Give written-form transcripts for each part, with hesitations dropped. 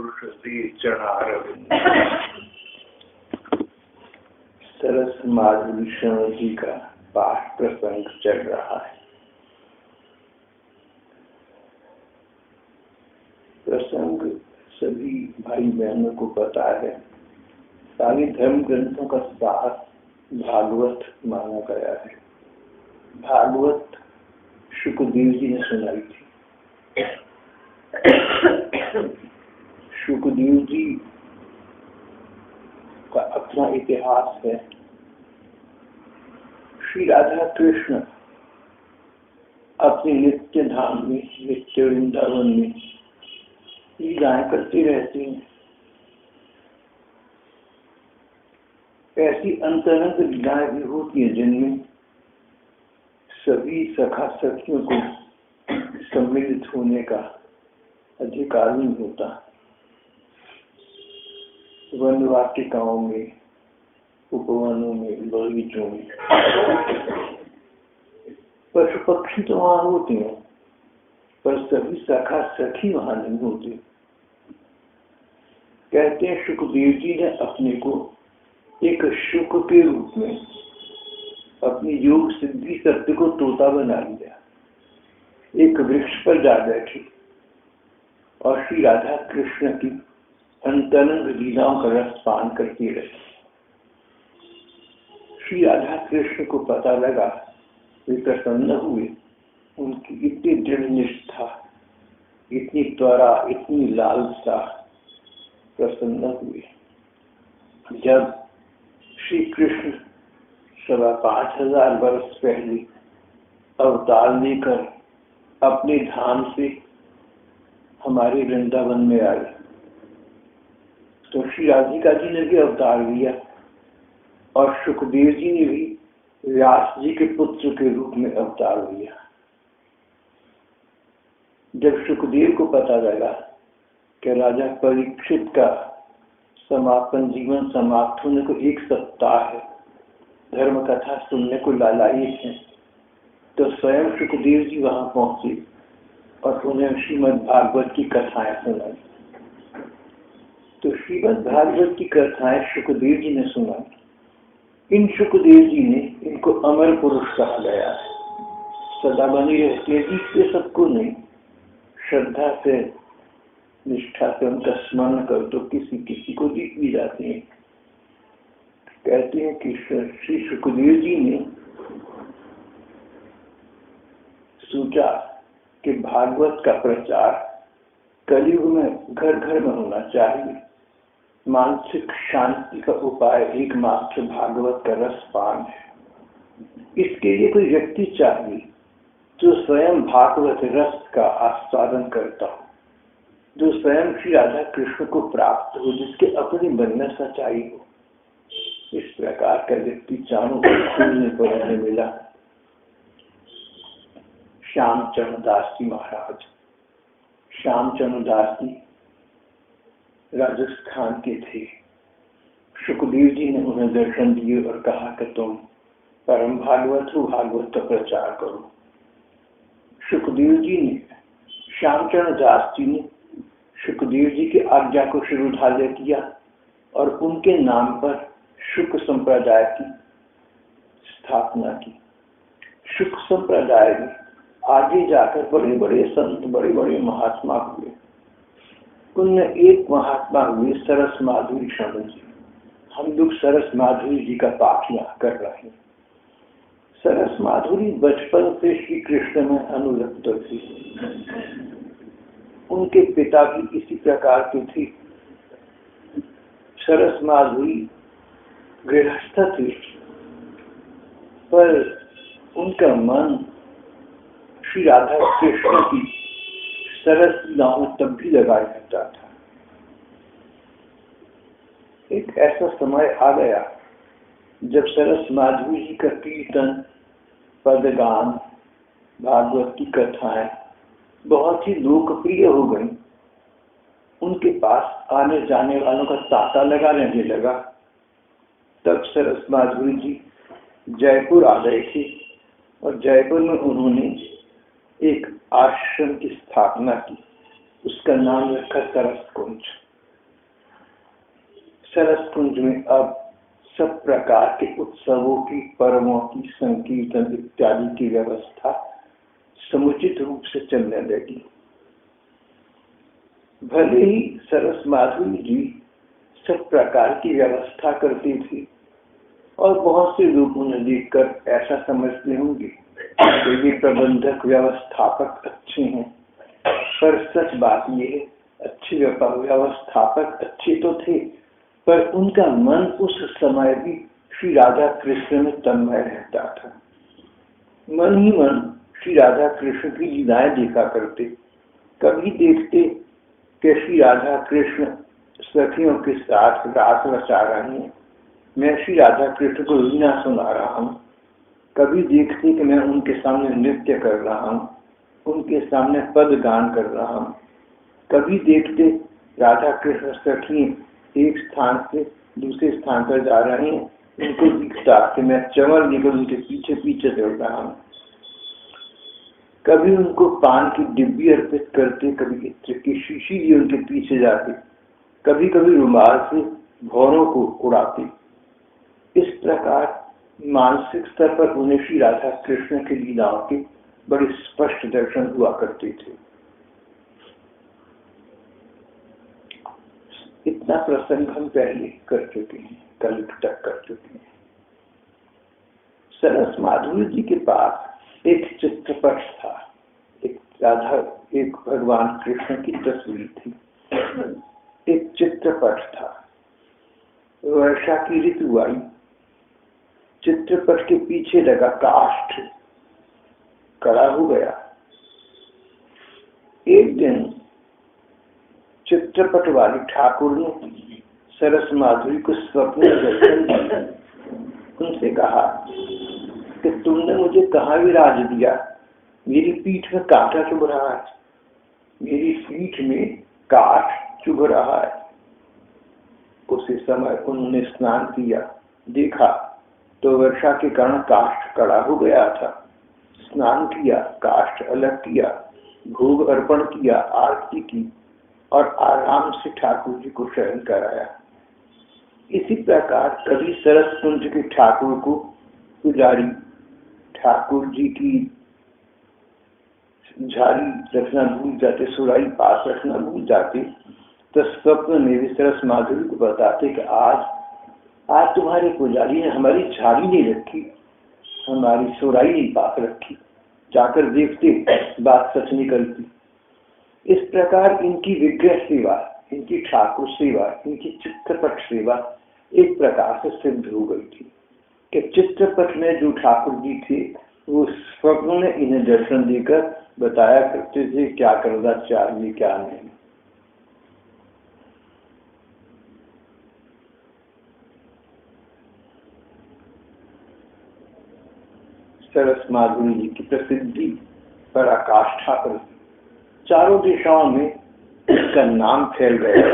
पुरुष दी चढ़ारविंद। सरस माधुरी शरण जी का पाठ प्रसंग चल रहा है। प्रसंग सभी भाई बहनों को पता है। सारे धर्म ग्रंथों का सार भागवत माना गया है। भागवत शुकदेव जी ने सुनाई थी। शुकदेव जी का अपना इतिहास है। श्री राधा कृष्ण अपने नित्य धाम में, नित्य वृंदावन में लीलाएं करते रहते हैं। ऐसी अंतरंग लीलाएं भी होती है जिनमें सभी सखा सखियों को सम्मिलित होने का अधिकार नहीं होता। वन वाटिकाओं में, उपवनों में, बगीचों में पशु पक्षी तो वहां होते हैं, पर सभी सखा सखी वहां नहीं होते। कहते हैं शुकदेव जी ने अपने को एक शुक के रूप में अपनी योग सिद्धि सत्य को तोता बना लिया। एक वृक्ष पर जा बैठे और श्री राधा कृष्ण की अंतरंग लीलाओं का रस पान करते रहे। श्री राधा कृष्ण को पता लगा, वे प्रसन्न हुए। उनकी इतनी दृढ़ निष्ठा, इतनी त्वरा, इतनी लालसा, प्रसन्न हुए। जब श्री कृष्ण 5,500 वर्ष पहले अवतार लेकर अपने धाम से हमारे वृंदावन में आए, तो श्री राधिका जी ने भी अवतार लिया और शुकदेव जी ने भी व्यास जी के पुत्र के रूप में अवतार लिया। जब शुकदेव को पता लगा कि राजा परीक्षित का समापन जीवन समाप्त होने को 1 सप्ताह है, धर्म कथा सुनने को लालायित है, तो स्वयं शुकदेव जी वहां पहुंचे और उन्हें श्रीमद् भागवत की कथाएं सुनाई। तो श्रीमद् भागवत की कथाएं शुकदेव जी ने सुनाई। इन शुकदेव जी ने, इनको अमर पुरुष कहा गया है। सदा बनी रहती है, जीतते सबको नहीं, श्रद्धा से, निष्ठा से उनका स्मरण कर तो किसी को जीत भी जाते हैं। कहते हैं कि श्री शुकदेव जी ने सोचा कि भागवत का प्रचार कलयुग में घर घर में होना चाहिए। मानसिक शांति का उपाय एकमात्र भागवत का रसपान है। इसके लिए कोई व्यक्ति चाहिए जो स्वयं भागवत रस का आस्वादन करता हो, जो स्वयं श्री राधा कृष्ण को प्राप्त हो, जिसके अपने मन में सच्चाई हो। इस प्रकार का व्यक्ति चारों खोजने पर उन्हें मिला। श्यामचरण दास जी महाराज। श्यामचरण दास जी राजस्थान के थे। शुकदेव जी ने उन्हें दर्शन दिए और कहा कि तुम परम भागवत हो, भागवत का प्रचार करो। शुकदेव जी ने, श्यामचरण दास जी ने शुकदेव जी की आज्ञा को शिरोधार्य किया और उनके नाम पर शुक संप्रदाय की स्थापना की। शुक संप्रदाय में आगे जाकर बड़े बड़े संत, बड़े बड़े महात्मा हुए। उनमें एक महात्मा हुए सरस माधुरी शरण जी। हम लोग सरस माधुरी जी का पाठ यहाँ कर रहे हैं। सरस माधुरी बचपन से श्री कृष्ण में अनुरक्त थी। उनके पिता भी इसी प्रकार के थे। सरस माधुरी गृहस्थ थे, पर उनका मन श्री राधा कृष्ण की सरस लीलाओं में तब भी लगा रहता था। एक ऐसा समय आ गया जब सरस माधुरी जी का कीर्तन, पदगान, भागवत की कथाएं बहुत ही लोकप्रिय हो गई। उनके पास आने जाने वालों का तांता लगा रहने लगा। तब सरस माधुरी जी जयपुर आ गए थे और जयपुर में उन्होंने एक आश्रम की स्थापना की। उसका नाम रखा सरस कुंज। सरस कुंज में अब सब प्रकार के उत्सवों की, पर्वों की, संकीर्तन इत्यादि की व्यवस्था समुचित रूप से चलने लगी। भले ही सरस माधुरी जी सब प्रकार की व्यवस्था करती थी और बहुत से लोग उन्हें देखकर ऐसा समझते होंगे कि ये प्रबंधक व्यवस्थापक अच्छे हैं, पर सच बात ये है, अच्छे व्यवस्थापक अच्छे तो थे, पर उनका मन उस समय भी श्री राधा कृष्ण में तन्मय रहता था। मन ही मन श्री राधा कृष्ण की लीलाएं देखा करते। कभी देखते कि श्री राधा कृष्ण सखियों के साथ रास रचा रहे हैं, मैं श्री राधा कृष्ण को वीणा सुना रहा हूँ। कभी देखते कि मैं उनके सामने नृत्य कर रहा हूँ, उनके सामने पद गान कर रहा हूँ। कभी देखते राधा कृष्ण सखी एक स्थान से दूसरे स्थान पर जा रहे हैं, उनको दिखता कि मैं चमर लेकर उनके पीछे पीछे चल रहा हूँ। कभी उनको पान की डिब्बी अर्पित करते, कभी इत्र की शीशी लिए उनके पीछे जाते, कभी कभी रुमाल से भौरों को उड़ाते। इस प्रकार मानसिक स्तर पर उन्हें श्री राधा कृष्ण की लीलाओं के बड़े स्पष्ट दर्शन हुआ करते थे। इतना प्रसंग हम पहले कर चुके हैं, कल तक कर चुके हैं। सरस माधुरी जी के पास एक चित्रपट था, एक राधा, एक भगवान कृष्ण की तस्वीर थी, एक चित्रपट था। वर्षा की ऋतु आई, चित्रपट के पीछे लगा काष्ठ कड़ा हो गया। एक दिन चित्रपट वाली ठाकुर ने सरस माधुरी को स्वप्न दर्शन दिया। उनसे कहा कि तुमने मुझे कहाँ विराज दिया? मेरी पीठ में कांटा चुभ रहा है, मेरी पीठ में काठ चुभ रहा है। उसी समय उन्होंने स्नान किया, देखा तो वर्षा के कारण काष्ठ कड़ा हो गया था। स्नान किया, काष्ठ अलग किया, भोग अर्पण किया, आरती की और आराम से ठाकुर जी को शयन कराया। इसी प्रकार कभी सरस कुंज के ठाकुर को पुजारी ठाकुर जी की झाड़ी रखना भूल जाते, सुराई पास रखना भूल जाते, तो स्वप्न में भी सरस माधुरी को बताते कि आज तुम्हारे पुजारी ने हमारी झाड़ी नहीं रखी, हमारी सुराई नहीं पास रखी। जाकर देखते बात सच निकलती। इस प्रकार इनकी विग्रह सेवा, इनकी ठाकुर सेवा, इनकी चित्रपट सेवा एक प्रकार से सिद्ध हो गई थी कि चित्रपट में जो ठाकुर जी थे वो स्वप्न में इन्हें दर्शन देकर बताया करते थे क्या करना चाहिए क्या नहीं। सरस माधुरी जी की प्रसिद्धि पराकाष्ठा पर चारों दिशाओं में इसका नाम फैल गया।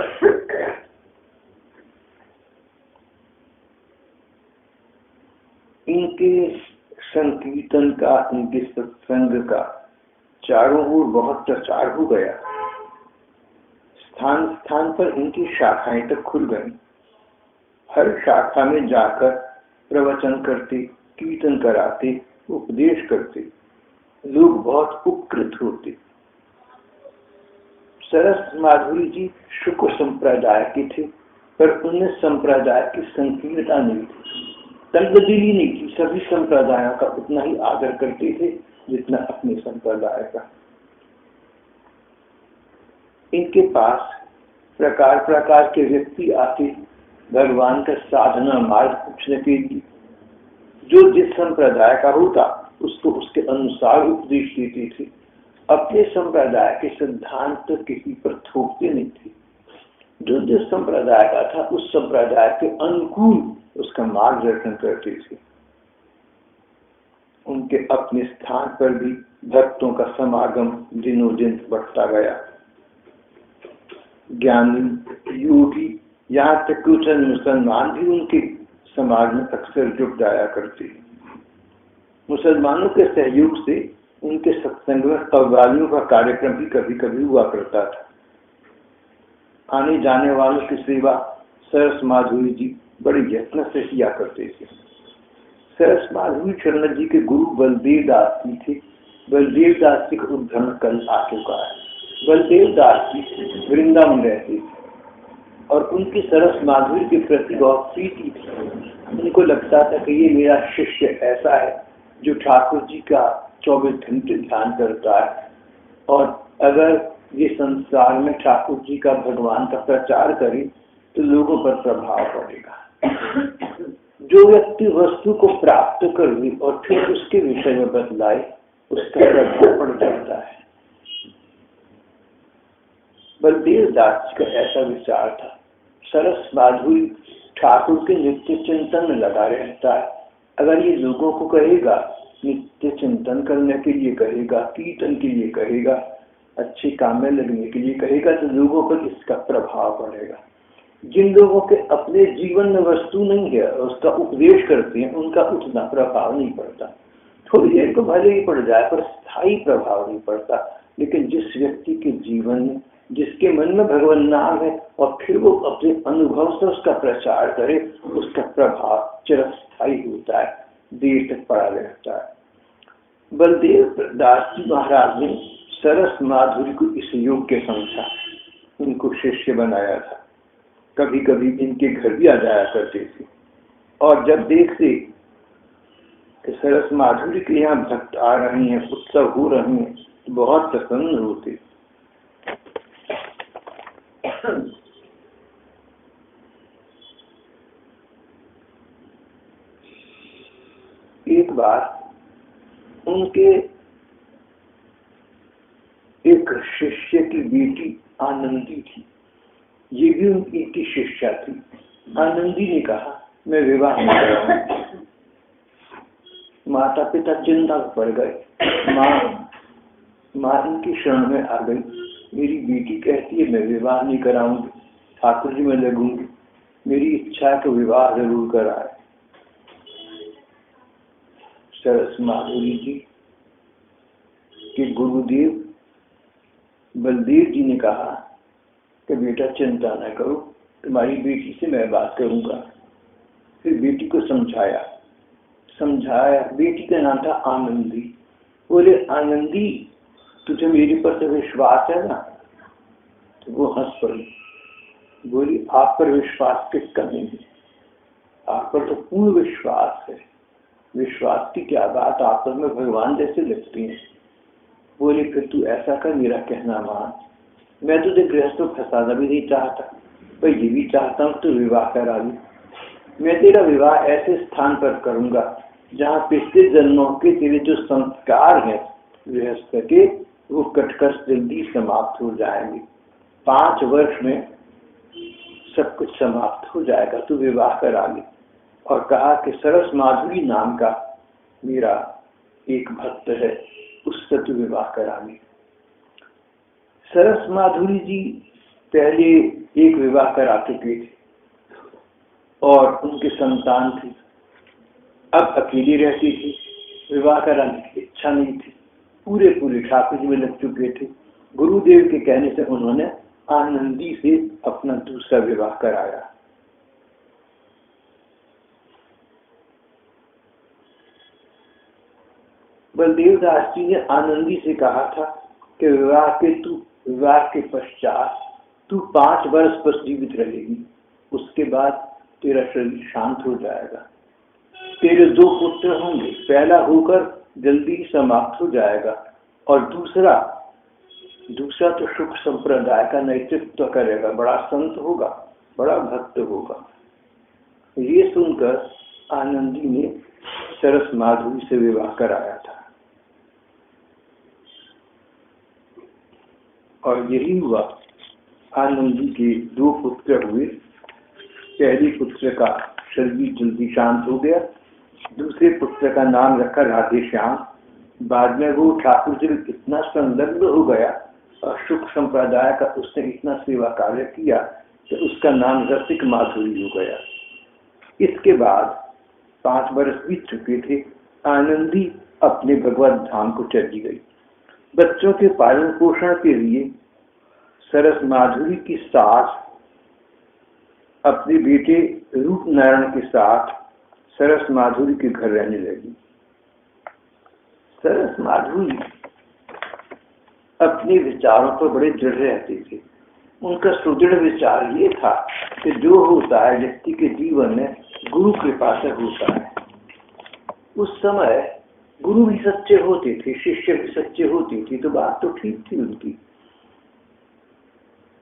इनके संकीर्तन का, इनके सत्संग का चारों ओर बहुत प्रचार हो गया। स्थान स्थान पर इनकी शाखाएं तक खुल गई। हर शाखा में जाकर प्रवचन करते, कीर्तन कराते, उपदेश करते, लोग बहुत उपकृत होते। सरस माधुरी जी शुक्र संप्रदाय के थे, पर उन्हें संप्रदाय की संकीर्णता नहीं थी, तंगदिली नहीं थी। सभी संप्रदायों का उतना ही आदर करते थे जितना अपने संप्रदाय का। इनके पास प्रकार प्रकार के व्यक्ति आते भगवान का साधना मार्ग पूछने के लिए। जो जिस संप्रदाय का होता उसको उसके अनुसार उपदेश देते थे। अपने संप्रदाय के सिद्धांत तो किसी पर थोपते नहीं थे। जो जिस संप्रदाय का था उस संप्रदाय के अनुकूल उसका मार्गदर्शन करते थे। उनके अपने स्थान पर भी भक्तों का समागम दिनों दिन बढ़ता गया। ज्ञानी, योगी, यहाँ तक कि चंद मुसलमान भी उनके समाज में अक्सर जुट जाया करते। मुसलमानों के सहयोग से उनके सत्संग में कव्वालियों का कार्यक्रम भी कभी कभी हुआ करता था। आने जाने वालों की सेवा सरस माधुरी जी बड़े यत्न से किया करते थे। सरस माधुरी चरण जी के गुरु बलदेव दास जी थे। बलदेव दास जी का उद्धरण कल आ चुका है। बलदेव दास जी वृंदावन रहते थे और उनकी सरस माधुरी के प्रति बहुत प्रीति थी। उनको लगता था कि ये मेरा शिष्य ऐसा है जो ठाकुर जी का 24 घंटे ध्यान करता है, और अगर ये संसार में ठाकुर जी का, भगवान का प्रचार करे तो लोगों पर प्रभाव पड़ेगा। जो व्यक्ति वस्तु को प्राप्त कर ली और फिर उसके विषय में बतलाए, उसका प्रभाव पड़ जाता है। बलदेव दास का ऐसा विचार था। सरस माधुरी ठाकुर के नित्य चिंतन में लगा रहता है। अगर ये लोगों को कहेगा, नित्य चिंतन करने के लिए कहेगा, कीर्तन के लिए कहेगा, अच्छे काम में लगने के लिए कहेगा, तो लोगों पर इसका प्रभाव पड़ेगा। जिन लोगों के अपने जीवन में वस्तु नहीं है, उसका उपदेश करते हैं, उनका उतना प्रभाव नहीं पड़ता। थोड़ी देर को भले ही पड़ जाए, पर स्थायी प्रभाव नहीं पड़ता। लेकिन जिस व्यक्ति के जीवन में, जिसके मन में भगवान नाम है और फिर वो अपने अनुभव से उसका प्रचार करे, उसका प्रभाव चिरस्थायी होता है, देर तक पड़ा रहता है। बलदेव दास जी महाराज ने सरस माधुरी को इस योग्य समझा, उनको शिष्य बनाया था। कभी कभी इनके घर भी आ जाया करते थे, और जब देखते कि सरस माधुरी के यहाँ भक्त आ रहे हैं, उत्सव हो रहे हैं, तो बहुत प्रसन्न होते। एक बार उनके एक शिष्य की बेटी आनंदी थी, ये भी उनकी शिष्या थी। आनंदी ने कहा, मैं विवाह नहीं कराऊंगी। माता पिता चिंता पड़ गए। माँ इनकी शरण में आ गई। मेरी बेटी कहती है मैं विवाह नहीं कराऊंगी, ठाकुर जी में लगूंगी, मेरी इच्छा है कि विवाह जरूर कराए। सरस माधुरी जी के गुरुदेव बलदेव जी ने कहा कि बेटा चिंता न करो, तुम्हारी बेटी से मैं बात करूंगा। फिर बेटी को समझाया। बेटी का नाम था आनंदी। बोले, आनंदी तुझे मेरे पर तो विश्वास है ना? तो वो हंस पड़ी। बोली, आप पर विश्वास किसका नहीं है? आप पर तो पूर्ण विश्वास है। विश्वास की क्या बात, आप पर में भगवान जैसे लगती है। बोले, फिर तू ऐसा कर, मेरा कहना मान। मैं तुझे गृहस्थ फंसाना भी नहीं चाहता, पर ये भी चाहता हूँ तो विवाह करा ली। मैं तेरा विवाह ऐसे स्थान पर करूंगा जहाँ पिछले जन्मों के तेरे जो संस्कार हैं गृहस्थ के, वो कटकर जल्दी समाप्त हो जाएंगे। 5 वर्ष में सब कुछ समाप्त हो जाएगा, तू विवाह करा ली। और कहा कि सरस माधुरी नाम का मेरा एक भक्त है, उससे तू विवाह करा ली। सरस माधुरी जी पहले एक विवाह करा चुके थे और उनकी संतान थी। अब अकेली रहती थी, विवाह कराने की इच्छा नहीं थी। पूरे ठाकुर जी में लग चुके थे। गुरुदेव के कहने से उन्होंने आनंदी से अपना दूसरा विवाह कराया। बलदेव दास जी ने आनंदी से कहा था कि विवाह के पश्चात तू 5 वर्ष पर जीवित रहेगी, उसके बाद तेरा शरीर शांत हो जाएगा। तेरे 2 पुत्र होंगे, पहला होकर जल्दी समाप्त हो जाएगा और दूसरा तो सुख संप्रदाय का नेतृत्व करेगा, बड़ा संत होगा, बड़ा भक्त होगा। ये सुनकर आनंदी ने सरस माधुरी से विवाह कराया था और यही हुआ। आनंदी के 2 पुत्र हुए। पहले पुत्र का शरीर जल्दी शांत हो गया, दूसरे पुत्र का नाम रखा राधे श्याम। बाद में वो ठाकुर जी इतना संलग्न हो गया और सुख संप्रदाय का उसने इतना सेवा कार्य किया कि उसका नाम रसिक माधुरी हो गया। इसके बाद 5 वर्ष बीत चुके थे। आनंदी अपने भगवत धाम को चली गई। बच्चों के पालन पोषण के लिए सरस माधुरी की सास अपने बेटे रूपनारायण के साथ सरस माधुरी के घर रहने लगी। सरस माधुरी अपने विचारों पर बड़े दृढ़ रहते थे। उनका सुदृढ़ विचार ये था कि जो होता है व्यक्ति के जीवन में गुरु कृपा से होता है। उस समय गुरु भी सच्चे होते थे, शिष्य भी सच्चे होते थे, तो बात तो ठीक थी उनकी।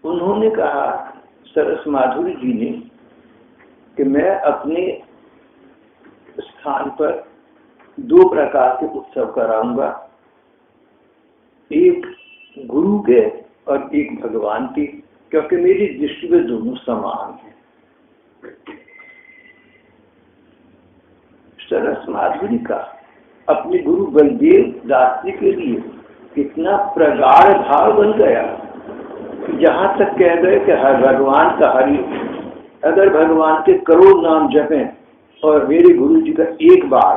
उन्होंने कहा सरस माधुरी जी ने कि मैं अपने स्थान पर 2 प्रकार के उत्सव कराऊंगा, एक गुरु के और एक भगवान के, क्योंकि मेरी दृष्टि में दोनों समान हैं। सरस माधुरी का अपने गुरु बलदेव दास जी के लिए इतना प्रगाढ़ भाव बन गया, जहां तक कह गए कि हर भगवान का हरि, अगर भगवान के करोड़ नाम जपें और मेरे गुरु जी का एक बार,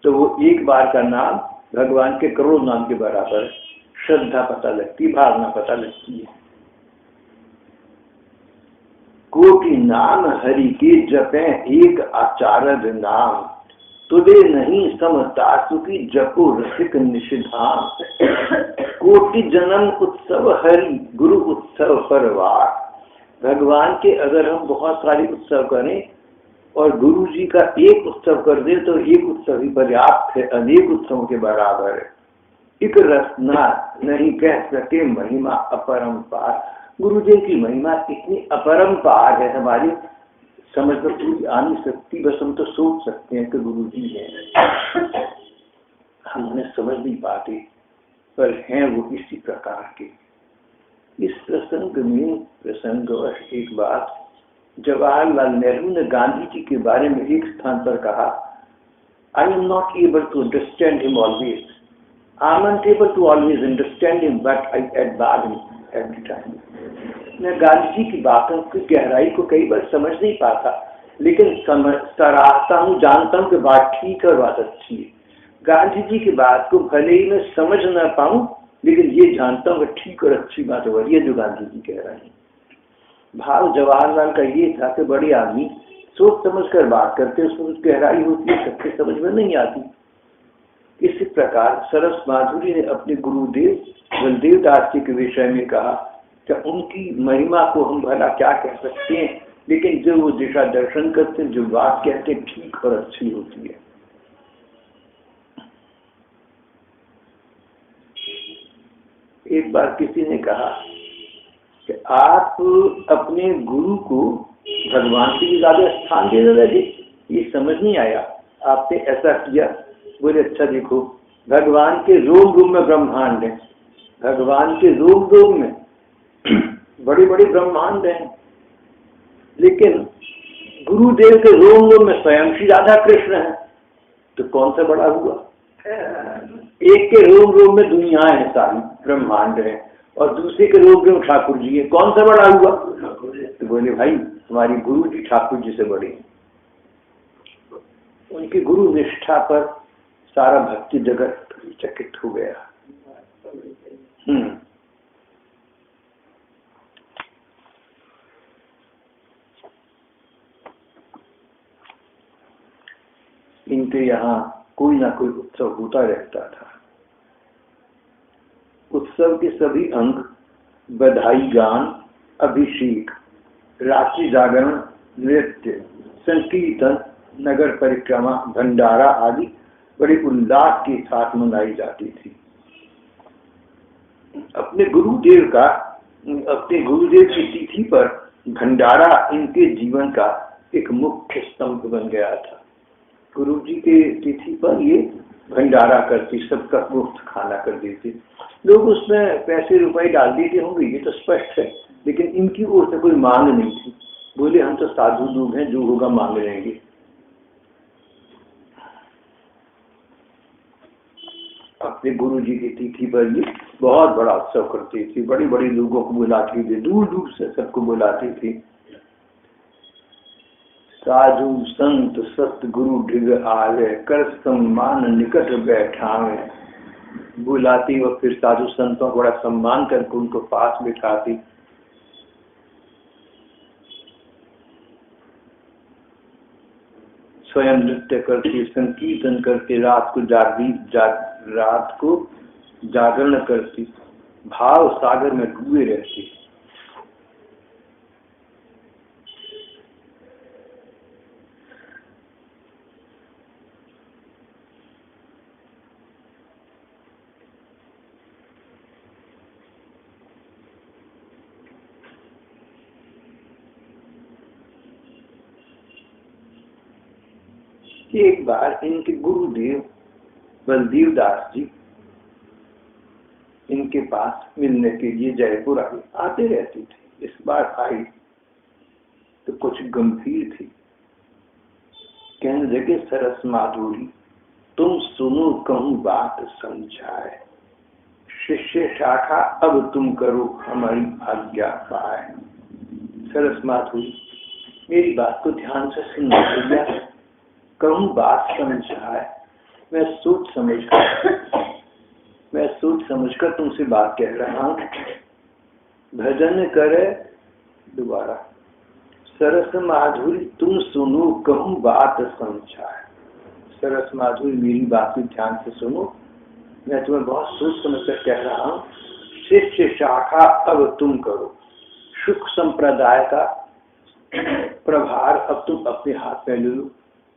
तो वो एक बार का नाम भगवान के करोड़ नाम के बराबर है। श्रद्धा पता लगती, भावना पता लगती है। कोटि नाम हरि के जपें एक आचार्य नाम, तुझे नहीं समता सुखी जपो रसिक निषिधाम। कोटि जन्म उत्सव हरि गुरु उत्सव परवार। भगवान के अगर हम बहुत सारे उत्सव करें और गुरु जी का एक उत्सव कर दे तो एक उत्सव ही पर्याप्त है, अनेक उत्सवों के बराबर है। एक रसना नहीं कह सके महिमा अपरंपार। गुरुदेव की महिमा इतनी अपरंपार है, हमारी समझ में पूरी आ नहीं सकती। बस हम तो सोच सकते हैं कि गुरु जी हैं, हम उन्हें समझ नहीं पाते, पर हैं वो इसी प्रकार के। इस प्रसंग में प्रसंगवश एक बात, जवाहरलाल नेहरू ने गांधी जी के बारे में एक स्थान पर कहा, I am not able to understand him always, I am not able to always understand him, but I admire him every time. मैं गांधी जी की बातों की गहराई को कई बार समझ नहीं पाता, लेकिन सराहता हूँ, जानता हूँ कि बात ठीक है और बात अच्छी है। गांधी जी की बात को भले ही मैं समझ न पाऊँ, लेकिन ये जानता हूँ कि ठीक और अच्छी बात हो रही है जो गांधी जी कह रहे हैं। भाव जवाहरलाल का ये था कि बड़े आदमी सोच समझ कर बात करते, उसमें गहराई होती है, सबके समझ में नहीं आती। इसी प्रकार सरस माधुरी ने अपने गुरुदेव बलदेव दास जी के विषय में कहा कि उनकी महिमा को हम भला क्या कह सकते हैं, लेकिन जो वो दिशा दर्शन करते हैं, जो बात कहते हैं, ठीक और अच्छी होती है। एक बार किसी ने कहा कि आप अपने गुरु को भगवान से भी ज्यादा स्थान देने लगे, ये समझ नहीं आया, आपने ऐसा किया। बोले अच्छा देखो, भगवान के रोम रोम में ब्रह्मांड है, भगवान के रोम रोम में बड़े बड़े ब्रह्मांड हैं, लेकिन गुरुदेव के रोम रोम में स्वयं श्री राधा कृष्ण है, तो कौन सा बड़ा हुआ? एक के रोम रोम में दुनिया है, सारी ब्रह्मांड है, और दूसरे के रोम रोम ठाकुर जी है, कौन सा बड़ा हुआ? तो बोले भाई हमारी गुरु जी ठाकुर जी से बड़े हैं। उनकी गुरु निष्ठा पर सारा भक्ति जगत चकित हो गया। इनके यहाँ कोई ना कोई उत्सव होता रहता था। उत्सव के सभी अंग, बधाई गान, अभिषेक, रात्रि जागरण, नृत्य, संकीर्तन, नगर परिक्रमा, भंडारा आदि बड़े उल्लास के साथ मनाई जाती थी। अपने गुरुदेव की तिथि पर भंडारा इनके जीवन का एक मुख्य स्तंभ बन गया था। गुरु जी के तिथि पर ये भंडारा करती, सबका मुफ्त खाना कर देते। लोग उसमें पैसे रुपए डाल देते होंगे, ये तो स्पष्ट है, लेकिन इनकी ओर से कोई मांग नहीं थी। बोले हम तो साधु लोग हैं, जो होगा मांग लेंगे। अपने गुरु जी की तिथि पर ये बहुत बड़ा उत्सव करते थे, बड़ी बड़ी लोगों को बुलाते थे, दूर दूर से सबको बुलाते थे। साधु संत सतगुरु ढिग आवे, कर सम्मान निकट बैठावे। बुलाती और फिर साधु संतों को बड़ा सम्मान करके उनको पास बिठाती। स्वयं नृत्य करती, संकीर्तन करती, रात को जागरण करती, भाव सागर में डूबे रहती। एक बार इनके गुरुदेव बलदेव दास जी इनके पास मिलने के लिए जयपुर आते रहती थी। इस बार आई तो कुछ गंभीर थी। कहने लगे, सरस माधुरी तुम सुनो कहूं बात समझाए, शिष्य शाखा अब तुम करो हमारी आज्ञा पाए। सरस माधुरी मेरी बात को ध्यान से सुनना भैया, कहूं बात समझाए। मैं सोच समझकर तुमसे बात कह रहा हूं। भजन करे दोबारा, सरस माधुरी तुम सुनो कहूं बात समझाए। सरस माधुरी मेरी बात को ध्यान से सुनो, मैं तुम्हें बहुत सोच समझकर कह रहा हूं। शिष्य शाखा अब तुम करो, सुख संप्रदाय का प्रभार अब तुम अपने हाथ में ले लो।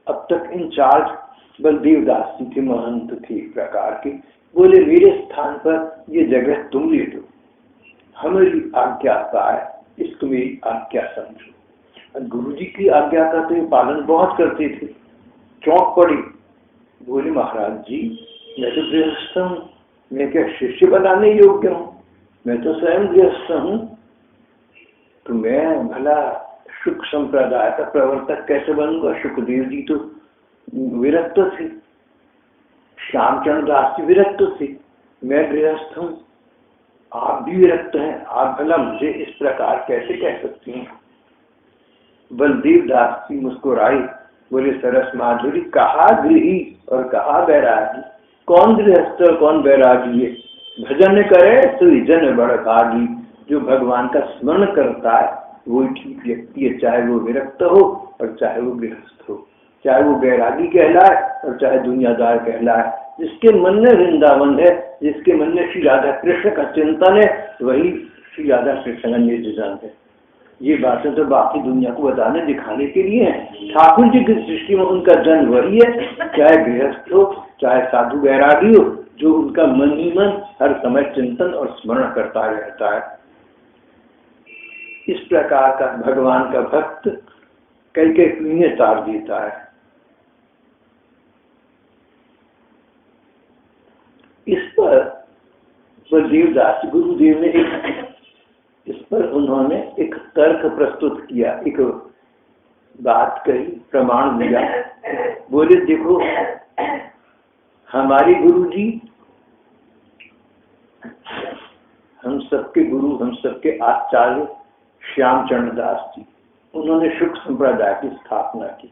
अब तक इंचार्ज बलदेव दास जी थे, महंत थे एक प्रकार के। बोले, मेरे स्थान पर ये जगह तुम ले लो, हमारी आज्ञा पाए, इसको मेरी आज्ञा समझो। गुरु जी की आज्ञा का तो ये पालन बहुत करते थे। चौंक पड़ी, बोले, महाराज जी मैं तो गृहस्थ हूँ, मैं क्या शिष्य बनाने योग्य हूँ? मैं तो स्वयं गृहस्थ हूँ, तो मैं भला सुख संप्रदाय का प्रवर्तक कैसे बनूंगा? सुखदेव जी तो विरक्त थे, श्यामचंद्र दास जी विरक्त थे, मैं गृहस्थ हूँ, आप भी विरक्त हैं, आप भला मुझे इस प्रकार कैसे कह सकती हैं? बलदेव दास जी मुस्कुराए, बोले, सरस माधुरी कहा गृही और कहा बैरागी, कौन गृहस्थ और कौन बैरागी है? भजन करे तो जन बड़भागी, जो भगवान का स्मरण करता है वो ठीक व्यक्ति है, चाहे वो विरक्त हो और चाहे वो गृहस्थ हो, चाहे वो बैरागी कहलाए और चाहे दुनियादार कहलाए। जिसके मन में वृंदावन है, जिसके मन में श्री राधा कृष्ण का चिंतन है, वही श्री राधा कृष्ण का निर्जन है। ये बातें तो बाकी दुनिया को बताने दिखाने के लिए हैं। ठाकुर जी की दृष्टि में उनका जन वही है, चाहे गृहस्थ हो चाहे साधु बैरागी हो, जो उनका मन ही मन हर समय चिंतन और स्मरण करता रहता है। इस प्रकार का भगवान का भक्त कई कई पीढ़ी तार देता है। इस पर बलदेव दास गुरुदेव ने इस पर उन्होंने एक तर्क प्रस्तुत किया, एक बात कही, प्रमाण दिया। बोले, देखो हमारे गुरु जी, हम सबके गुरु, हम सबके आचार्य श्यामचंद्र दास जी, उन्होंने सुख संप्रदाय की स्थापना की।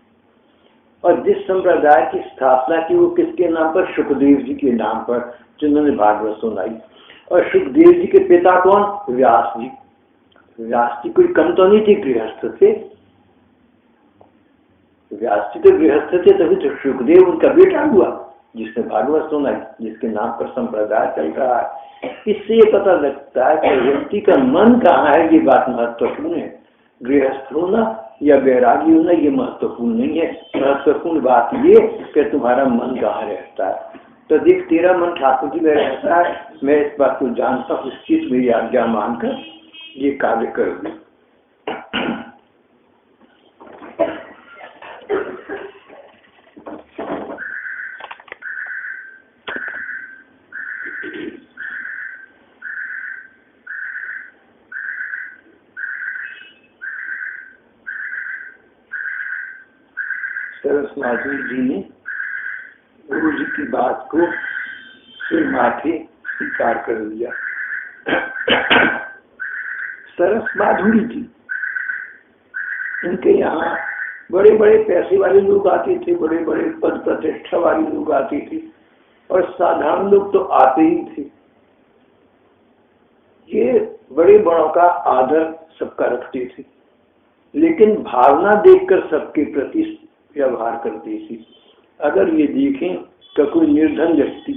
और जिस संप्रदाय की स्थापना की वो किसके नाम पर? सुखदेव जी के नाम पर, जिन्होंने भागवत सुनाई। और सुखदेव जी के पिता कौन? व्यास जी। व्यास जी कोई कम तो नहीं थे, गृहस्थ थे। व्यास जी तो गृहस्थ थे, तभी तो सुखदेव उनका बेटा हुआ, जिसने भागवत सुनाई, जिसके नाम पर संप्रदाय चल रहा है। इससे ये पता लगता है कि व्यक्ति का मन कहाँ है, ये बात महत्वपूर्ण है। गृहस्थ होना या बैरागी होना ये महत्वपूर्ण नहीं है। महत्वपूर्ण बात ये कि तुम्हारा मन कहाँ रहता है। तो देख, तेरा मन ठाकुर जी में रहता है, मैं इस बात को जानता हूँ, इस चीज मेरी आज्ञा मानकर ये कार्य कर दूं। सरस माधुरी जी ने गुरु जी की बात को सिर माथे स्वीकार कर लिया। सरस माधुरी जी, इनके यहाँ बड़े बड़े पैसे वाले लोग आते थे, बड़े बड़े पद प्रतिष्ठा वाले लोग आते थे, और साधारण लोग तो आते ही थे। ये बड़े बड़ों का आदर सबका रखते थे, लेकिन भावना देखकर सबके प्रति व्यवहार करती थी। अगर ये देखें कि कोई निर्धन व्यक्ति,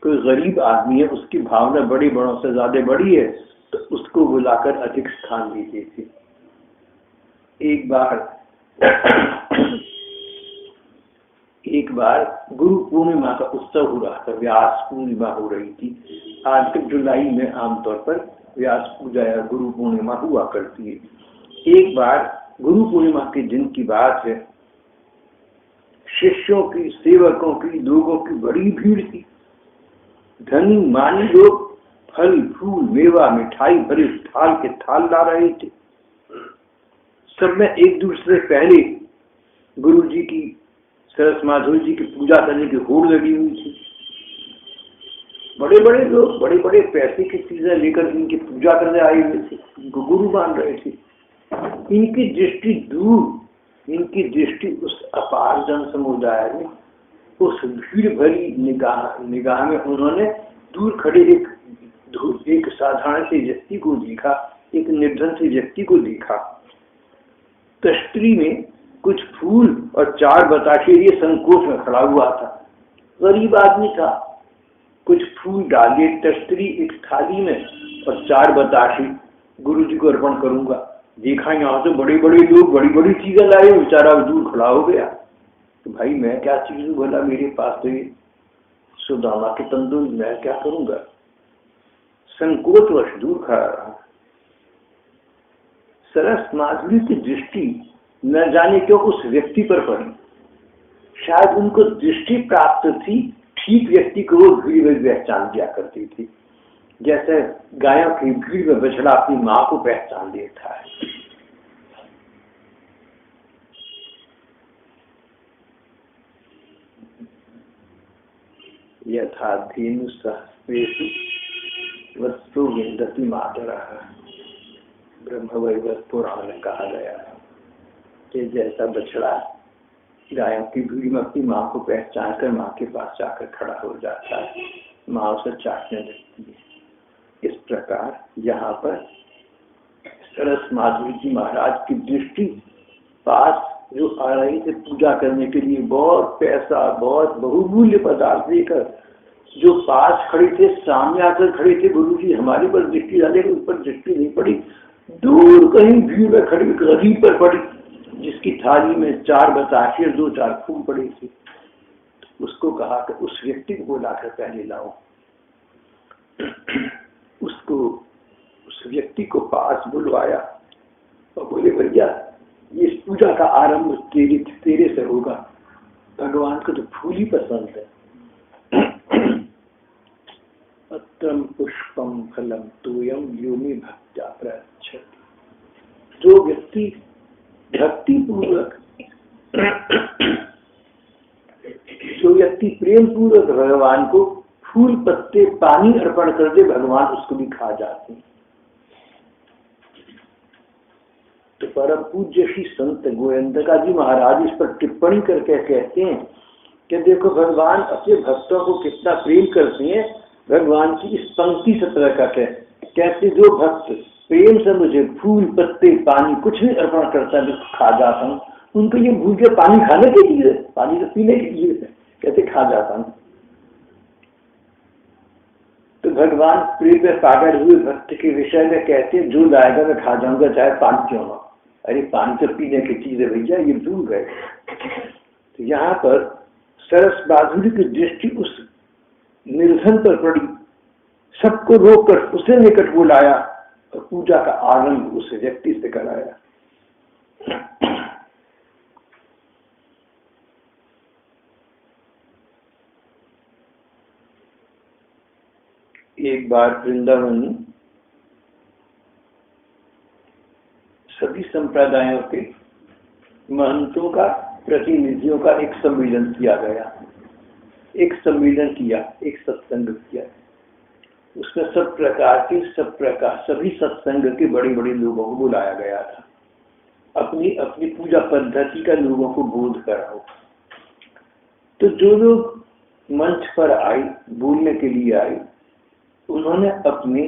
कोई गरीब आदमी है, उसकी भावना बड़ी बड़ों से ज्यादा बड़ी है, तो उसको बुलाकर अधिक स्थान देती थी। एक बार गुरु पूर्णिमा का उत्सव हो रहा था, व्यास पूर्णिमा हो रही थी। आजकल जुलाई में आमतौर पर व्यास पूजा या गुरु पूर्णिमा हुआ करती है। एक बार गुरु पूर्णिमा के दिन की बात है, शिष्यों की, सेवकों की, लोगों की बड़ी भीड़ थी। धनी मानी लोग फल फूल मेवा मिठाई भरे थाल के थाल ला रहे थे। सब में एक दूसरे पहले गुरु जी की, सरस माधुरी जी की पूजा करने की होड़ लगी हुई थी। बड़े बड़े लोग बड़े बड़े पैसे की चीजें लेकर इनकी पूजा करने आए हुए थे, इनको गुरु मान रहे थे। इनकी दृष्टि दूर, इनकी दृष्टि उस अपार जन समुदाय में, उस भीड़ भरी निगाह में उन्होंने दूर खड़े एक साधारण से व्यक्ति को देखा, एक निर्धन से व्यक्ति को देखा। तश्तरी में कुछ फूल और 4 बताशे ये संकोच में खड़ा हुआ था। गरीब आदमी था। कुछ फूल डाले तश्तरी एक थाली में और 4 बताशे गुरु जी को अर्पण करूंगा। देखा यहाँ तो बड़े बड़े लोग बड़ी बड़ी चीजें लाए, बेचारा दूर खड़ा हो गया। तो भाई मैं क्या चीज हूँ भला, मेरे पास तो ये सुदामा के तंदूर, मैं क्या करूंगा। संकोचवश दूर खड़ा रहा। सरस माधुरी की दृष्टि न जाने क्यों उस व्यक्ति पर पड़ी। शायद उनको दृष्टि प्राप्त थी, ठीक व्यक्ति को वो भीड़ में पहचान दिया करती थी, जैसे गायों की भीड़ में बछड़ा अपनी माँ को पहचान लेता है। यथा धेनु सहस्रेषु वत्सो विन्दति मातरः, ब्रह्मवैवर्त पुराण में कहा गया है कि जैसा बछड़ा गायों की भीड़ में अपनी माँ को पहचान कर माँ के पास जाकर खड़ा हो जाता है, माँ उसे चाटने लगती है। इस प्रकार यहाँ पर सरस माधुरी जी महाराज की दृष्टि पास जो आ रही थे पूजा करने के लिए, बहुत पैसा, बहुत बहुमूल्य पदार्थ देकर जो पास खड़े थे, सामने आकर खड़े थे, गुरु जी हमारे पर दृष्टि डाले, उस पर दृष्टि नहीं पड़ी। दूर कहीं भीड़ में खड़ी गरीब पर पड़ी, जिसकी थाली में 4 बताशे और 2-4 फूल पड़े थे। उसको कहा कि उस व्यक्ति को बुलाकर पहले लाओ। उस व्यक्ति को पास बुलवाया और बोले भैया ये पूजा का आरंभ तेरे से होगा, भगवान को तो फूल ही पसंद है। पत्रम पुष्पम फलम तोयम योनि भक्त्या प्रयच्छति। जो व्यक्ति भक्ति पूर्वक, जो व्यक्ति प्रेम पूर्वक भगवान को फूल पत्ते पानी अर्पण कर दे, भगवान उसको भी खा जाते हैं। तो परम पूज्य श्री संत गोयंतका जी महाराज इस पर टिप्पणी करके कहते हैं कि देखो भगवान अपने भक्तों को कितना प्रेम करते हैं। भगवान की इस पंक्ति से प्रकट है, कहते जो भक्त प्रेम से मुझे फूल पत्ते पानी कुछ भी अर्पण करता है, खा जाता हूँ। उनको ये भूल के पानी खाने के लिए, पानी तो पीने के लिए, कहते खा जाता हूँ। तो भगवान प्रेम में पागल हुए भक्त के विषय में कहते हैं जो लाएगा मैं खा जाऊंगा, चाहे पानी क्यों ना। अरे पानी तो पीने की चीज है भैया, ये भूल गए। तो यहाँ पर सरस माधुरी की दृष्टि उस निर्धन पर पड़ी, सबको रोककर उसे निकट बुलाया और पूजा का आरंभ उस व्यक्ति से कराया। एक बार वृंदावन सभी संप्रदायों के महंतों का, प्रतिनिधियों का एक सम्मेलन किया गया। एक सम्मेलन किया, एक सत्संग किया। उसमें सभी सत्संग के बड़े बड़े लोगों को बुलाया गया था। अपनी अपनी पूजा पद्धति का लोगों को बोध कराओ। तो जो लोग मंच पर आए, बोलने के लिए आए, उन्होंने अपने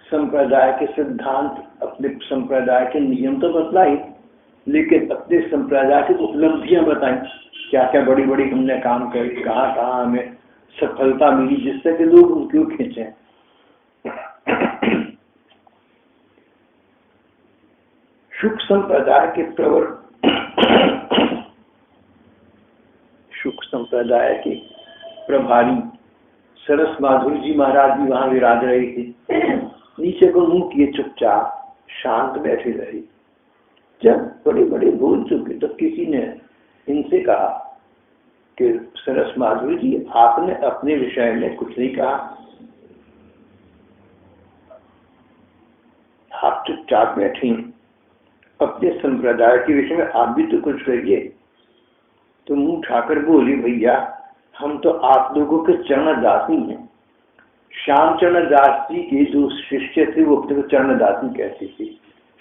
संप्रदाय के सिद्धांत, अपने संप्रदाय के नियम तो बतलाए, लेकिन अपने संप्रदाय की उपलब्धियां बताई, क्या क्या बड़ी बड़ी हमने काम करे, कहाँ कहाँ हमें सफलता मिली, जिससे कि लोग उनको खींचे। शुक संप्रदाय के शुक संप्रदाय के प्रभारी सरस माधुरी जी महाराज भी वहां विराज रहे थे। नीचे को मुंह किए चुपचाप शांत बैठे रहे। जब बड़े बड़े बोल चुके तो किसी ने इनसे कहा कि सरस माधुरी जी, आपने अपने विषय में कुछ नहीं कहा, आप चुपचाप बैठे, अपने संप्रदाय के विषय में आप भी तो कुछ करिए। तो मुंह उठाकर बोली, भैया हम तो आप लोगों के चरण दासी हैं। श्यामचरण दास जी के जो शिष्य थे वो अपने को चरण दासी कहते थे।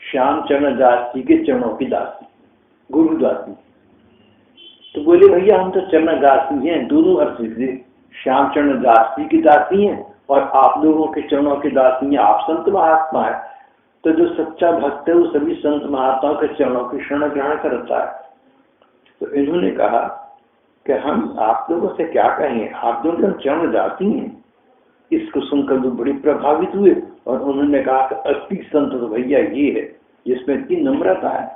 श्यामचरण दास जी के चरणों की दासी, गुरु दासी। तो बोले, भैया हम तो चरण दासी हैं, दोनों अर्थ से, श्यामचरण दास जी की दासी हैं और आप लोगों के चरणों की दासी हैं। आप संत महात्मा है, तो जो सच्चा भक्त है वो सभी संत महात्माओं के चरणों की शरण ग्रहण करता है। तो इन्होंने कहा कि हम आप लोगों से क्या कहें, आप लोग चरण दासी हैं। इसको सुनकर वो बड़ी प्रभावित हुए और उन्होंने कहा कि असली संत तो भैया ये है जिसमें इतनी नम्रता है।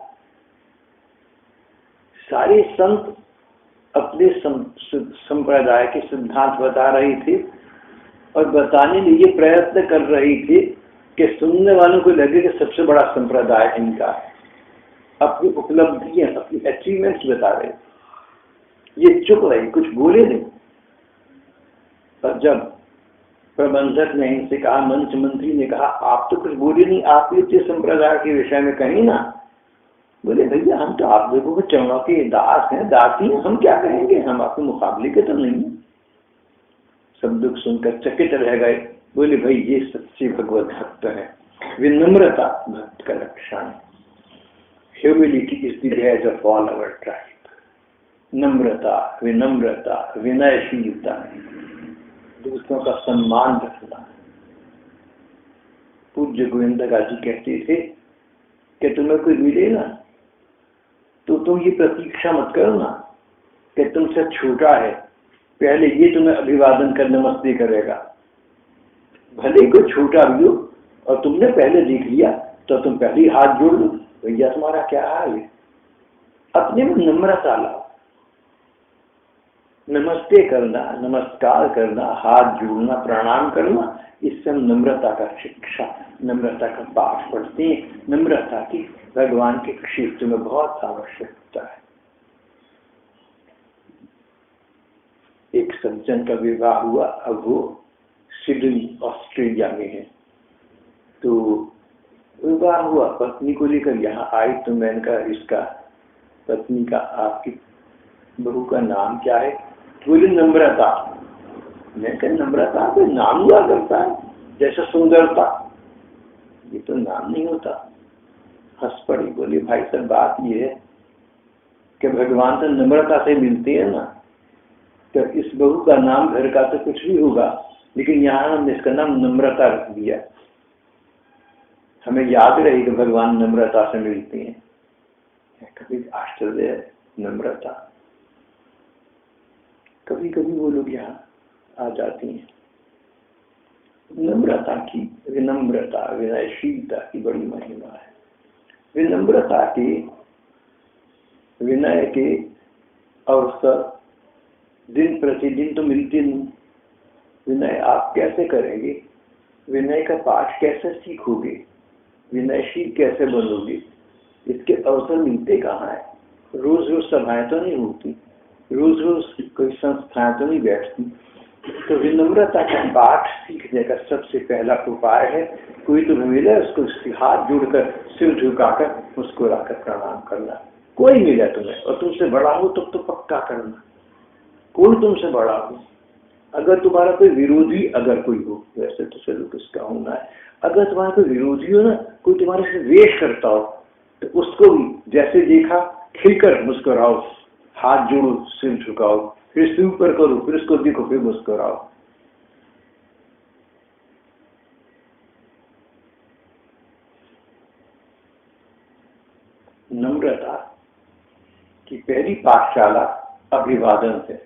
सारे संत अपने संप्रदाय के सिद्धांत बता रहे थे और बताने के लिए प्रयत्न कर रहे थे कि सुनने वालों को लगे कि सबसे बड़ा संप्रदाय इनका है। अपनी उपलब्धियां, अपनी अचीवमेंट्स बता रहे। ये चुप रहे, कुछ बोले नहीं। पर जब प्रबंधक ने इनसे कहा, मंच मंत्री ने कहा, आप तो कुछ बोले नहीं, आप भी संप्रदाय के विषय में कहीं ना। बोले, भैया हम तो आप लोगों के चरणों के दास हैं, दासी हैं, हम क्या कहेंगे, हम आपके मुकाबले के तो नहीं। सब लोग सुनकर चकित रह गए। बोले, भाई ये सच्चे भगवत भक्त है। विनम्रता भक्त का लक्षण। Humility is the badge of all our tribe. नम्रता, विनम्रता, विनयशीलता, दूसरों का सम्मान रखना। पूज्य गोविंद जी कहते थे कि तुम्हें कोई मिले ना तो तुम ये प्रतीक्षा मत करो ना कि तुमसे छोटा है, पहले ये तुम्हें अभिवादन कर नमस्ते करेगा। भले कोई छोटा भी हो और तुमने पहले देख लिया तो तुम पहले हाथ जोड़ लो, भैया तुम्हारा क्या हाल है। अपने में नम्रता लाओ। नमस्ते करना, नमस्कार करना, हाथ जोड़ना, प्रणाम करना, इससे हम नम्रता का शिक्षा, नम्रता का पाठ पढ़ते हैं। नम्रता की भगवान के क्षेत्र में बहुत आवश्यकता है। एक सज्जन का विवाह हुआ, अब वो सिडनी ऑस्ट्रेलिया में है। तो विवाह हुआ, पत्नी को लेकर यहाँ आई। तो मैंने कहा, इसका पत्नी का, आपकी बहू का नाम क्या है? बोली, नम्रता। मैं कहा, नम्रता कोई नाम हुआ करता है जैसे सुंदरता? ये तो नाम नहीं होता। हंस पड़ी। बोली, भाई साहब बात ये है कि भगवान तो नम्रता से मिलते हैं ना, तो इस बहू का नाम घर का तो कुछ भी होगा, लेकिन यहाँ हमने इसका नाम नम्रता रख दिया। हमें याद रहे कि भगवान नम्रता से मिलते हैं। कभी आश्चर्य है, नम्रता। कभी कभी वो लोग यहाँ आ जाती हैं। नम्रता की, विनम्रता, विनयशीलता की बड़ी महिमा है। विनम्रता के, विनय के अवसर दिन प्रतिदिन तो मिलते नहीं। विनय आप कैसे करेंगे? विनय का पाठ कैसे सीखोगे? विनयशील कैसे बनोगे? इसके अवसर मिलते कहाँ है? रोज रोज सभाएं तो नहीं होती, रोज रोज कोई संस्थाएं तो नहीं बैठती। तो विनम्रता का पाठ सीखने का सबसे पहला उपाय है, कोई तो मिले उसको हाथ जोड़कर, सिर झुकाकर, मुस्कुराकर प्रणाम करना। कोई मिले तुम्हें और तुमसे बड़ा हो तो पक्का करना। कोई तुमसे बड़ा हो, अगर तुम्हारा कोई विरोधी अगर कोई हो, वैसे तो चलो किसका होना है, अगर तुम्हारा कोई विरोधी हो ना, कोई तुम्हारे से द्वेष करता हो, तो उसको भी जैसे देखा खिलकर मुस्कुराओ, हाथ जोड़ो, सिर झुकाओ, फिर सिर ऊपर करो, फिर उसको देखो, फिर मुस्कुराओ। नम्रता की पहली पाठशाला अभिवादन है।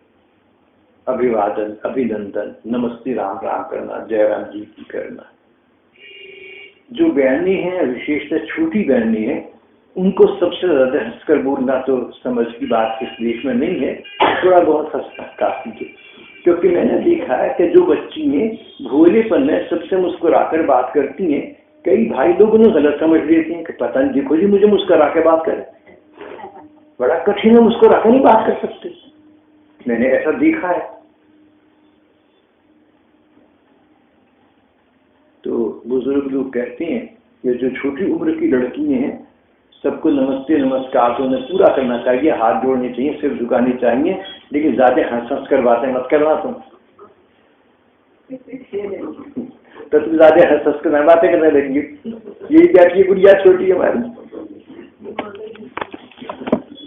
अभिवादन, अभिनंदन, नमस्ते राम राम करना, जय राम जी की करना। जो बहनें हैं, विशेषतः छोटी बहनें हैं, उनको सबसे ज्यादा हंसकर बोलना तो समझ की बात इस देश में नहीं है, थोड़ा बहुत हंसना काफी है। क्योंकि मैंने देखा है कि जो बच्ची ने भोलेपन में सबसे मुस्कुराकर बात करती हैं, कई भाई लोग उन्हें गलत समझ लेते हैं कि पता नहीं, देखो जी मुझे मुस्कुरा के बात करे, बड़ा कठिन है, मुस्कुरा के नहीं बात कर सकते। मैंने ऐसा देखा है। तो बुजुर्ग लोग कहते हैं कि जो छोटी उम्र की लड़कियां हैं, सबको नमस्ते नमस्कार तो उन्हें पूरा करना चाहिए, हाथ जोड़ने चाहिए, सिर झुकाने चाहिए, लेकिन ज्यादा हंस हंस कर बातें मत करना तुम। तो तुम ज्यादा हंस हंस कर बातें करने लगी। यही कहती है गुड़िया छोटी हमारी,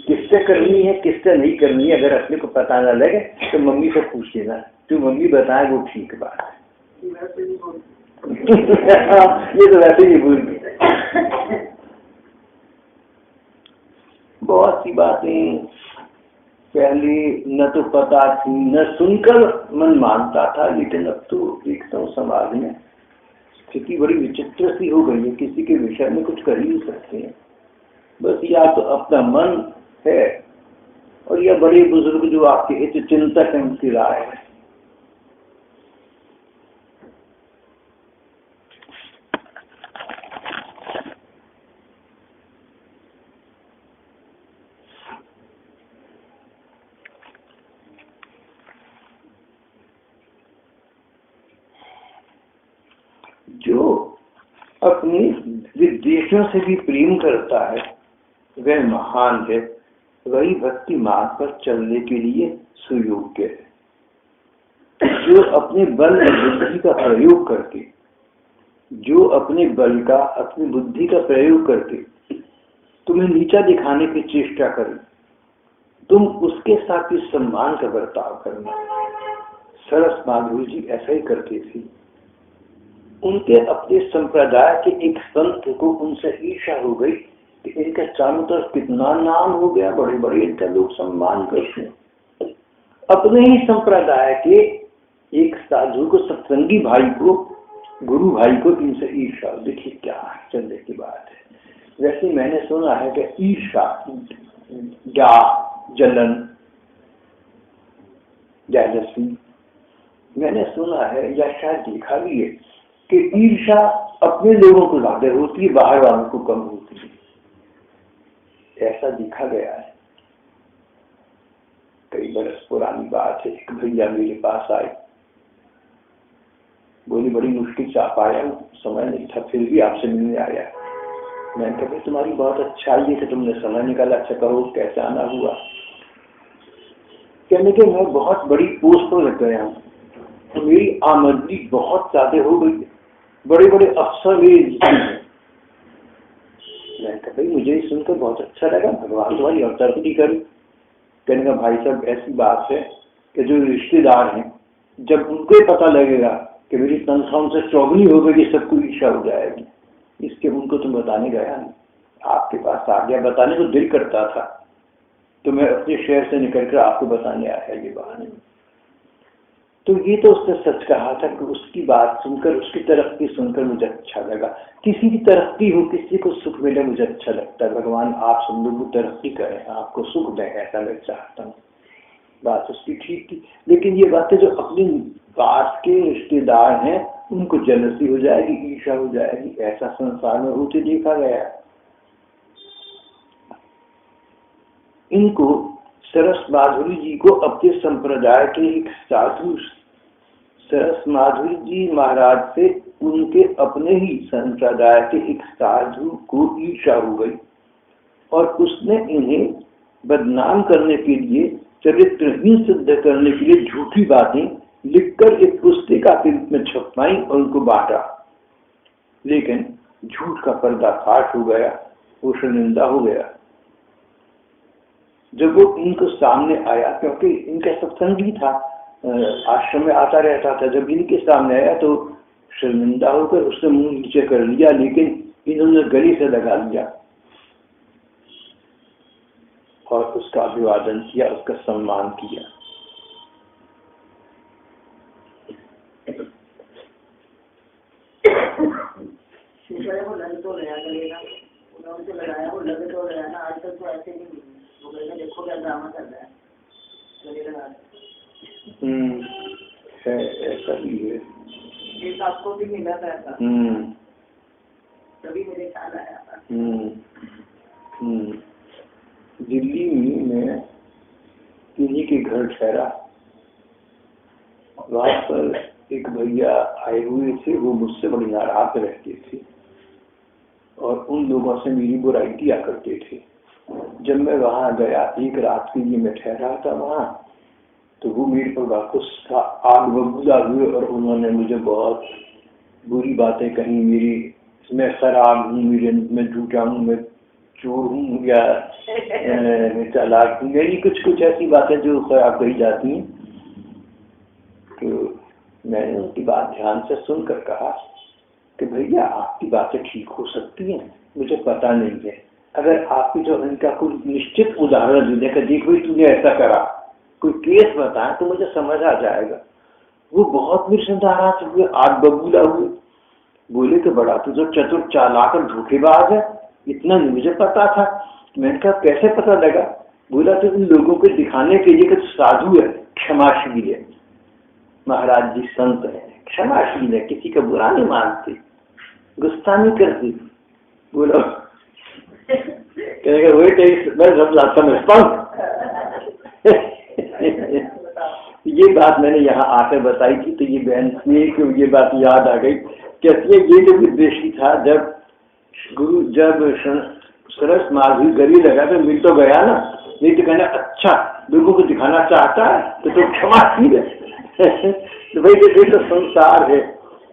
किससे करनी है किससे नहीं करनी है, अगर अपने को पता ना लगे तो मम्मी से पूछ लेना, जो मम्मी बताए वो ठीक बात है। ये तो वैसे ही भूल गई। बहुत सी बातें पहले न तो पता थी, न सुनकर मन मानता था, लेकिन अब तो देखता हूँ समाज में स्थिति बड़ी विचित्र सी हो गई है, किसी के विषय में कुछ कर ही नहीं सकते हैं। बस या तो अपना मन है और या बड़े बुजुर्ग जो आपके हित चिंतक हैं उनकी राय है। जो अपने विदेशों से भी प्रेम करता है वह महान है, वही भक्ति मार्ग पर चलने के लिए सुयोग्य है। जो अपने बल और बुद्धि का प्रयोग करके, जो अपने बल का अपनी बुद्धि का प्रयोग करके तुम्हें नीचा दिखाने की चेष्टा करे, तुम उसके साथ ही सम्मान का बर्ताव करना। सरस माधुरी जी ऐसा ही करती थी। उनके अपने संप्रदाय के एक संत को उनसे ईर्ष्या हो गई कि इनके चारों तरफ कितना नाम हो गया, बड़े बड़े इनका लोग सम्मान करते हैं। अपने ही संप्रदाय के एक साधु को, सत्संगी भाई को, गुरु भाई को इनसे ईर्ष्या। देखिए क्या चलने की बात है। वैसे मैंने सुना है कि ईर्ष्या या जलन, जेलसी, मैंने सुना है या शायद देखा भी है कि ईर्ष्या अपने लोगों को ज्यादा होती है, बाहर वालों को कम होती है। ऐसा देखा गया है। कई बरस पुरानी बात है, एक भैया मेरे पास आए, बोली बड़ी मुश्किल से आप आया हूँ, समय नहीं था, फिर भी आपसे मिलने आया। मैंने कहा तुम्हारी बहुत अच्छा है कि तुमने समय निकाला, अच्छा कहो कैसे आना हुआ। कहने के मैं बहुत बड़ी पोस्ट पर लग गया हूँ, तो मेरी आमदनी बहुत ज्यादा हो गई, बड़े बड़े अफसर मेरे नीचे हैं। मैंने कहा भाई मुझे ही सुनकर बहुत अच्छा लगा, भगवान तुम्हारी अवतरती करी। कहने का भाई साहब ऐसी बात है कि जो रिश्तेदार हैं, जब उनको पता लगेगा कि मेरी तनख्वाह उनसे चौगुनी हो गई, सबको ईर्ष्या हो जाएगी, इसके उनको तुम बताने गया नहीं। आपके पास आ गया, बताने को दिल करता था तो मैं अपने शहर से निकल कर आपको बताने आया ये बात। तो ये तो उसने सच कहा था कि उसकी बात सुनकर, उसकी तरक्की सुनकर मुझे अच्छा लगा। किसी की तरक्की हो, किसी को सुख मिले, मुझे अच्छा लगता है। भगवान आप सब लोग तरक्की करें, आपको सुख दें, ऐसा मैं चाहता हूँ। बात उसकी ठीक थी, लेकिन ये बातें जो अपने पास के रिश्तेदार हैं उनको जलसी हो जाएगी, ईर्ष्या हो जाएगी, ऐसा संसार में होते देखा गया। इनको सरस माधुरी जी को अपने संप्रदाय के एक साधु, सरस माधुरी जी महाराज से उनके अपने ही संप्रदाय के एक साधु को ईर्ष्या हो गई और उसने इन्हें बदनाम करने के लिए, चरित्रहीन सिद्ध करने के लिए झूठी बातें लिखकर एक पुस्तिका के रूप में छपवाई और उनको बांटा। लेकिन झूठ का पर्दाफाश हो गया, वो शर्मिंदा हो गया। जब वो इनको सामने आया, क्योंकि इनका सत्संगी था, आश्रम में आता रहता था, जब इनके सामने आया तो शर्मिंदा होकर उसने मुंह नीचे कर लिया, लेकिन इन्होंने गले से लगा लिया। और उसका अभिवादन किया, उसका सम्मान किया। वो लग तो गया करेगा, उन्होंने लगाया, वो लग तो गया ना। आज तक तो ऐसे नहीं, वो कहते देखो क्या ड्रामा कर रहा है, ऐसा ही है। एक आपको भी मिला था ऐसा, तभी मेरे ख्याल आया था। दिल्ली में मैं किन्हीं के घर ठहरा, वहां पर एक भैया आए हुए थे, वो मुझसे बड़ी नाराज रहते थे और उन लोगों से मेरी बुराई किया करते थे। जब मैं वहां गया, एक रात के लिए मैं ठहरा था वहां, तो वो मेरे पर वापस आग बबूला हुए और उन्होंने मुझे बहुत बुरी बातें कही। मेरी मैं खराब हूँ, मैं झूठा हूँ, मैं चोर हूँ या मैं चालाक हूँ, मेरी कुछ ऐसी बातें जो खराब कही जाती हैं। तो मैंने उनकी बात ध्यान से सुनकर कहा कि भैया आपकी बातें ठीक हो सकती हैं, मुझे पता नहीं है। अगर आपकी जो इनका कोई निश्चित उदाहरण देने का, देख भाई तूने ऐसा करा, कोई केस बताए तो मुझे समझ आ जाएगा। वो बहुत मेरे से नाराज हुए, आग बबूला हुए, बोले कि बड़ा तू जो चतुर चालाक और धोखेबाज है, इतना नहीं मुझे पता था। मैंने कहा कैसे पता लगा? बोला तो इन लोगों को दिखाने के लिए कि साधु है, क्षमाशील है, महाराज जी संत है, क्षमाशील है, किसी का बुरा नहीं मानते, गुस्सा नहीं करती। बोलो कहेगा वही मैं समझता हूँ। ये बात मैंने यहाँ आकर बताई थी, तो ये बहन को ये बात याद आ गई। कहती है ये जो विदेशी था, जब सरस माधुरी गरी लगा तो मिल तो गया ना, नहीं तो कहना अच्छा लोगों को दिखाना चाहता है तो क्षमाशील है। तो भाई तो संसार है।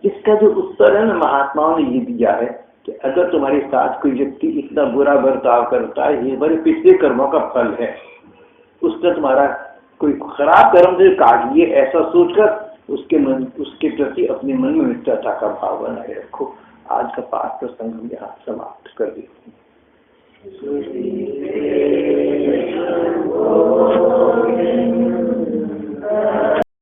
इसका जो उत्तर है ना, महात्माओं ने ये दिया है कि अगर तुम्हारे साथ कोई व्यक्ति इतना बुरा बर्ताव करता है, ये बड़े पिछले कर्मों का फल है, उसका तुम्हारा कोई खराब कर्म से काटिए, ऐसा सोचकर उसके प्रति अपने मन में मित्रता का भाव बनाए रखो। आज का पाठ प्रसंग हम यहाँ समाप्त कर देते हैं।